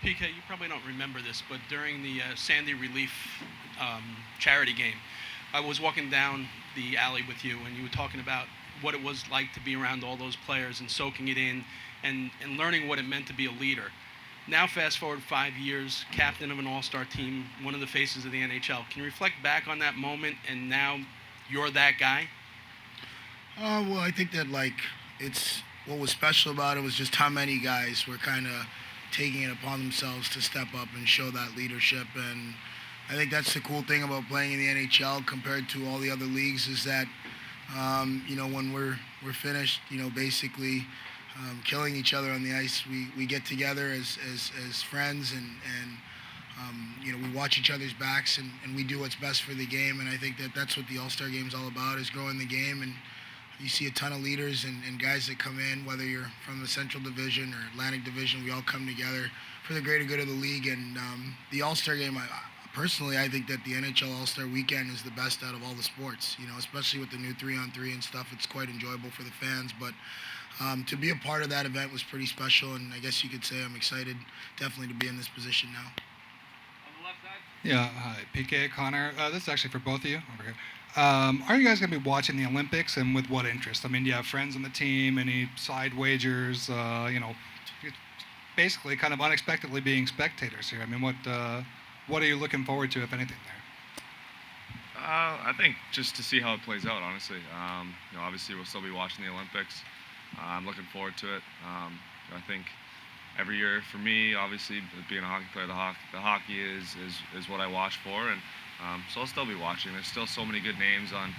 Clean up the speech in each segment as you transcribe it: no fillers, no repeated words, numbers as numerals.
PK, you probably don't remember this, but during the Sandy Relief charity game, I was walking down the alley with you, and you were talking about what it was like to be around all those players and soaking it in and learning what it meant to be a leader. Now, fast forward 5 years, captain of an all-star team, one of the faces of the NHL. Can you reflect back on that moment, and now you're that guy? Well, I think that it's what was special about it was just how many guys were kind of taking it upon themselves to step up and show that leadership. And I think that's the cool thing about playing in the NHL compared to all the other leagues is that when we're finished, basically killing each other on the ice, we get together as friends and we watch each other's backs and we do what's best for the game. And I think that that's what the All-Star Game is all about, is growing the game. And you see a ton of leaders and guys that come in, whether you're from the Central Division or Atlantic Division, we all come together for the greater good of the league. And the All-Star Game, personally, I think that the NHL All-Star Weekend is the best out of all the sports, especially with the new 3-on-3 and stuff. It's quite enjoyable for the fans. But to be a part of that event was pretty special, and I guess you could say I'm excited definitely to be in this position now. Yeah, hi, PK, Connor. This is actually for both of you over here. Are you guys going to be watching the Olympics, and with what interest? I mean, do you have friends on the team? Any side wagers? Basically kind of unexpectedly being spectators here. I mean, what are you looking forward to, if anything, there? I think just to see how it plays out, honestly. Obviously we'll still be watching the Olympics. I'm looking forward to it. I think every year for me, obviously, being a hockey player, the hockey is what I watch for, and so I'll still be watching. There's still so many good names on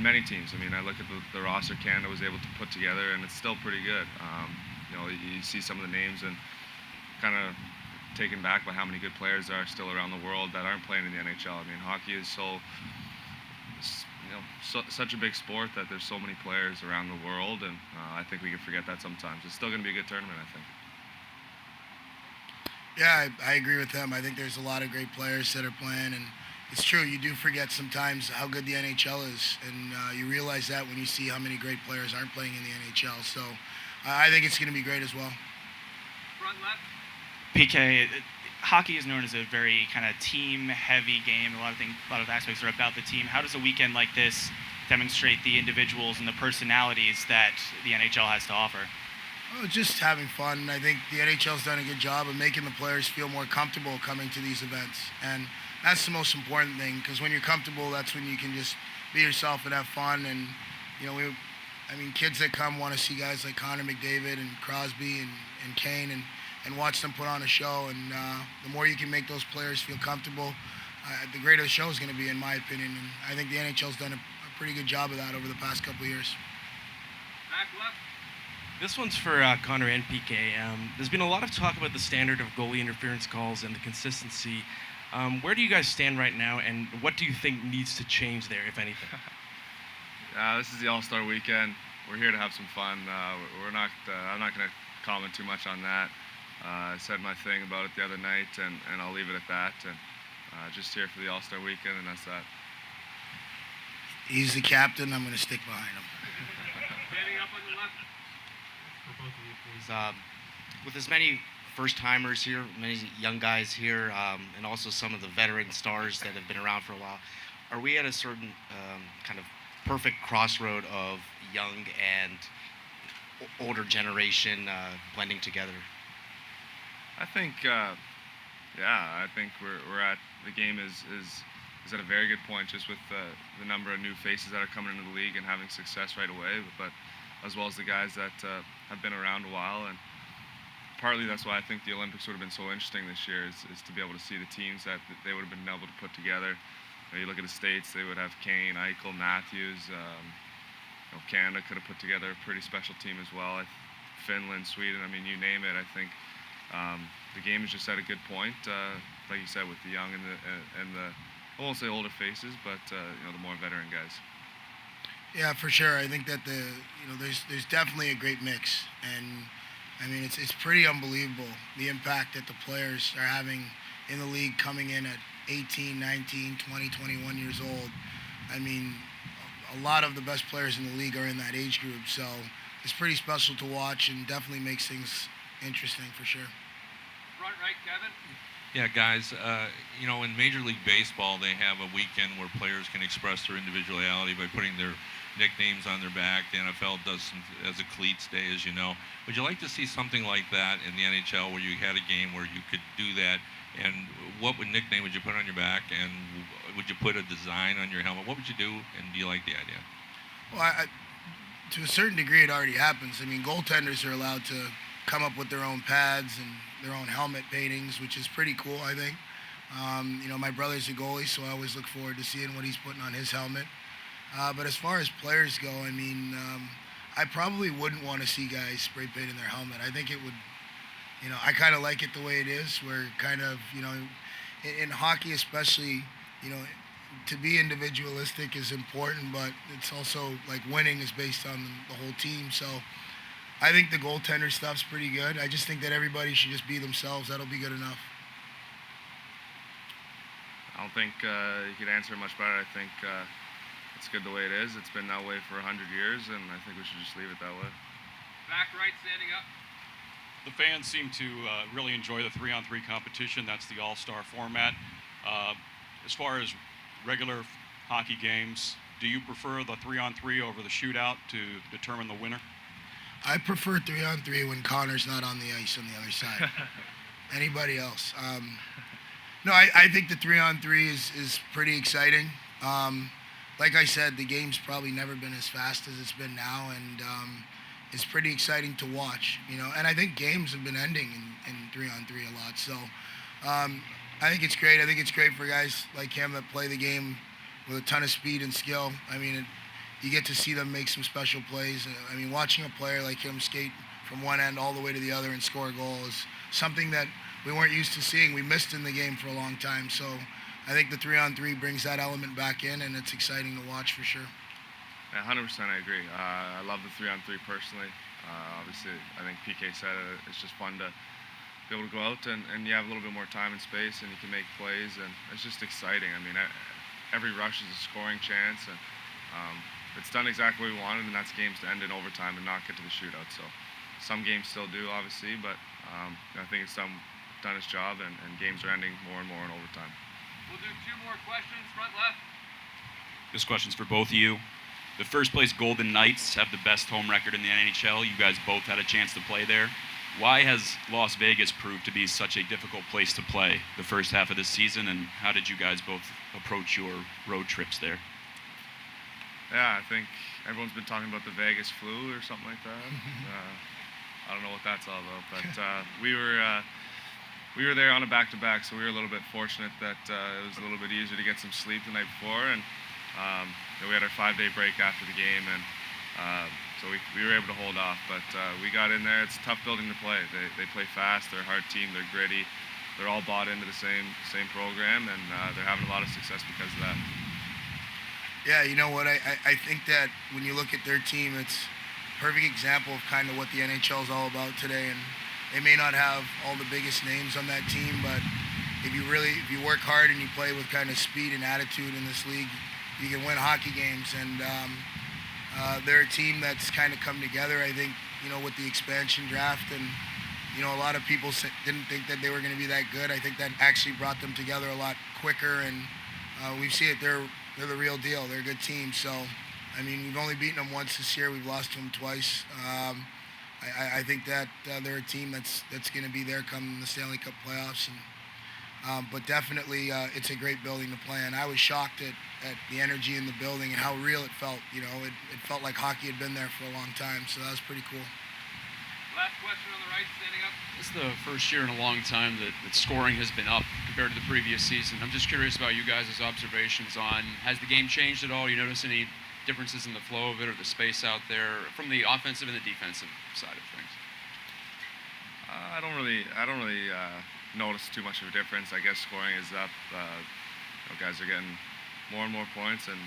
many teams. I mean, I look at the roster Canada was able to put together, and it's still pretty good. You see some of the names and kind of taken back by how many good players there are still around the world that aren't playing in the NHL. I mean, hockey is such a big sport that there's so many players around the world, and I think we can forget that sometimes. It's still going to be a good tournament, I think. Yeah, I agree with them. I think there's a lot of great players that are playing, and it's true, you do forget sometimes how good the NHL is, and you realize that when you see how many great players aren't playing in the NHL. So I think it's going to be great as well. Front left. PK, hockey is known as a very kind of team-heavy game. A lot of aspects are about the team. How does a weekend like this demonstrate the individuals and the personalities that the NHL has to offer? Oh, just having fun. I think the NHL's done a good job of making the players feel more comfortable coming to these events. And that's the most important thing, because when you're comfortable, that's when you can just be yourself and have fun. And, kids that come want to see guys like Connor McDavid and Crosby and Kane and watch them put on a show. And the more you can make those players feel comfortable, the greater the show is going to be, in my opinion. And I think the NHL's done a pretty good job of that over the past couple of years. Back left. This one's for Connor and PK. There's been a lot of talk about the standard of goalie interference calls and the consistency. Where do you guys stand right now, and what do you think needs to change there, if anything? This is the All-Star Weekend. We're here to have some fun. I'm not going to comment too much on that. I said my thing about it the other night, and I'll leave it at that. And just here for the All-Star Weekend, and that's that. He's the captain. I'm going to stick behind him. Standing up on the left. For both of you, please. With as many first-timers here, many young guys here, and also some of the veteran stars that have been around for a while, are we at a certain kind of perfect crossroad of young and older generation blending together? I think, I think we're at the game is at a very good point, just with the number of new faces that are coming into the league and having success right away, but as well as the guys that have been around a while. And partly that's why I think the Olympics would have been so interesting this year, is to be able to see the teams that they would have been able to put together. You look at the States, they would have Kane, Eichel, Matthews. Canada could have put together a pretty special team as well. Finland, Sweden, you name it. I think the game is just at a good point, like you said, with the young and the I won't say older faces, but the more veteran guys. Yeah, for sure. I think that there's definitely a great mix, and it's pretty unbelievable the impact that the players are having in the league, coming in at 18, 19, 20, 21 years old. A lot of the best players in the league are in that age group, so is pretty special to watch and definitely makes things interesting for sure. Front right, Kevin. Yeah, guys, in Major League Baseball, they have a weekend where players can express their individuality by putting their nicknames on their back. The NFL does some as a cleats day, as you know. Would you like to see something like that in the NHL where you had a game where you could do that? And what nickname would you put on your back? And would you put a design on your helmet? What would you do? And do you like the idea? Well, to a certain degree, it already happens. I mean, goaltenders are allowed to come up with their own pads and their own helmet paintings, which is pretty cool, I think. My brother's a goalie, so I always look forward to seeing what he's putting on his helmet. But as far as players go, I mean, I probably wouldn't want to see guys spray painting their helmet. I think it would, I kind of like it the way it is, where kind of, in hockey especially, to be individualistic is important, but it's also like winning is based on the whole team. So I think the goaltender stuff's pretty good. I just think that everybody should just be themselves. That'll be good enough. I don't think you could answer it much better. I think it's good the way it is. It's been that way for 100 years, and I think we should just leave it that way. Back right, standing up. The fans seem to really enjoy the 3-on-3 competition. That's the all-star format. As far as regular hockey games, do you prefer the 3-on-3 over the shootout to determine the winner? I prefer 3-on-3 when Connor's not on the ice on the other side. Anybody else? No, I think the 3-on-3 is pretty exciting. Like I said, the game's probably never been as fast as it's been now, and it's pretty exciting to watch. And I think games have been ending in 3-on-3 a lot. So I think it's great. I think it's great for guys like him that play the game with a ton of speed and skill. I mean, you get to see them make some special plays. I mean, watching a player like him skate from one end all the way to the other and score a goal is something that we weren't used to seeing. We missed in the game for a long time. So I think the 3-on-3 brings that element back in, and it's exciting to watch for sure. Yeah, 100% I agree. I love the 3-on-3 personally. Obviously, I think PK said it. It's just fun to be able to go out and you have a little bit more time and space, and you can make plays, and it's just exciting. I mean, every rush is a scoring chance, and it's done exactly what we wanted, and that's games to end in overtime and not get to the shootout. So some games still do, obviously, but I think it's done its job, and games are ending more and more in overtime. We'll do 2 more questions, front left. This question's for both of you. The first place Golden Knights have the best home record in the NHL. You guys both had a chance to play there. Why has Las Vegas proved to be such a difficult place to play the first half of this season, and how did you guys both approach your road trips there? Yeah, I think everyone's been talking about the Vegas flu or something like that. I don't know what that's all about, but we were there on a back-to-back, so we were a little bit fortunate that it was a little bit easier to get some sleep the night before, and we had our 5-day break after the game, and so we were able to hold off. But we got in there. It's a tough building to play. They play fast. They're a hard team. They're gritty. They're all bought into the same program, and they're having a lot of success because of that. Yeah, you know what? I think that when you look at their team, it's a perfect example of kind of what the NHL is all about today. And they may not have all the biggest names on that team, but if you work hard and you play with kind of speed and attitude in this league, you can win hockey games. And they're a team that's kind of come together, I think, with the expansion draft. And, a lot of people didn't think that they were going to be that good. I think that actually brought them together a lot quicker. And we've seen it. They're the real deal. They're a good team. So, I mean, we've only beaten them once this year. We've lost to them twice. I think that they're a team that's going to be there come the Stanley Cup playoffs. But definitely, it's a great building to play in. I was shocked at the energy in the building and how real it felt. It felt like hockey had been there for a long time. So that was pretty cool. Last question on the right, standing up. This is the first year in a long time that scoring has been up compared to the previous season. I'm just curious about you guys' observations on, has the game changed at all? You notice any differences in the flow of it or the space out there from the offensive and the defensive side of things? I don't really notice too much of a difference. I guess scoring is up. Guys are getting more and more points and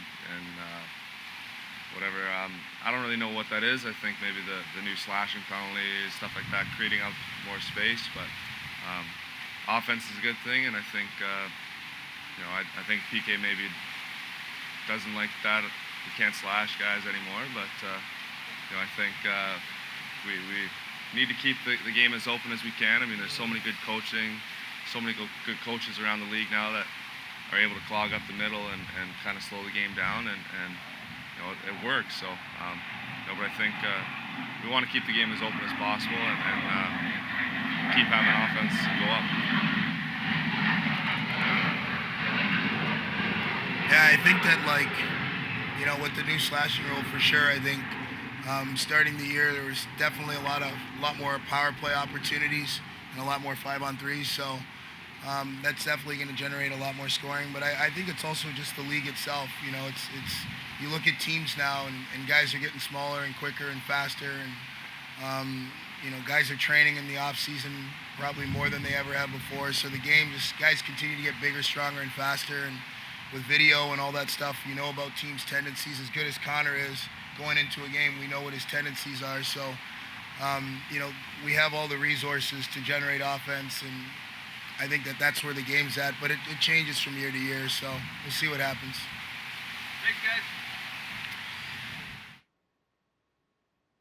whatever. I don't really know what that is. I think maybe the new slashing penalties, stuff like that, creating up more space. But offense is a good thing, and I think I think PK maybe doesn't like that. He can't slash guys anymore, but I think we need to keep the game as open as we can. I mean, there's so many good coaching, so many good coaches around the league now that are able to clog up the middle and kind of slow the game down, and you know, it works. So, you know, but I think we want to keep the game as open as possible and keep having offense go up. Yeah, I think that, like, you know, with the new slashing rule, for sure, I think starting the year there was definitely a lot more power play opportunities and a lot more 5-on-3s. So that's definitely going to generate a lot more scoring. But I think it's also just the league itself. You know, it's you look at teams now and guys are getting smaller and quicker and faster, and you know, guys are training in the off season probably more than they ever have before. So the game guys continue to get bigger, stronger, and faster. And with video and all that stuff, you know about teams' tendencies. As good as Connor is going into a game, we know what his tendencies are. So, you know, we have all the resources to generate offense, and I think that's where the game's at. But it changes from year to year, so we'll see what happens. Thanks, guys.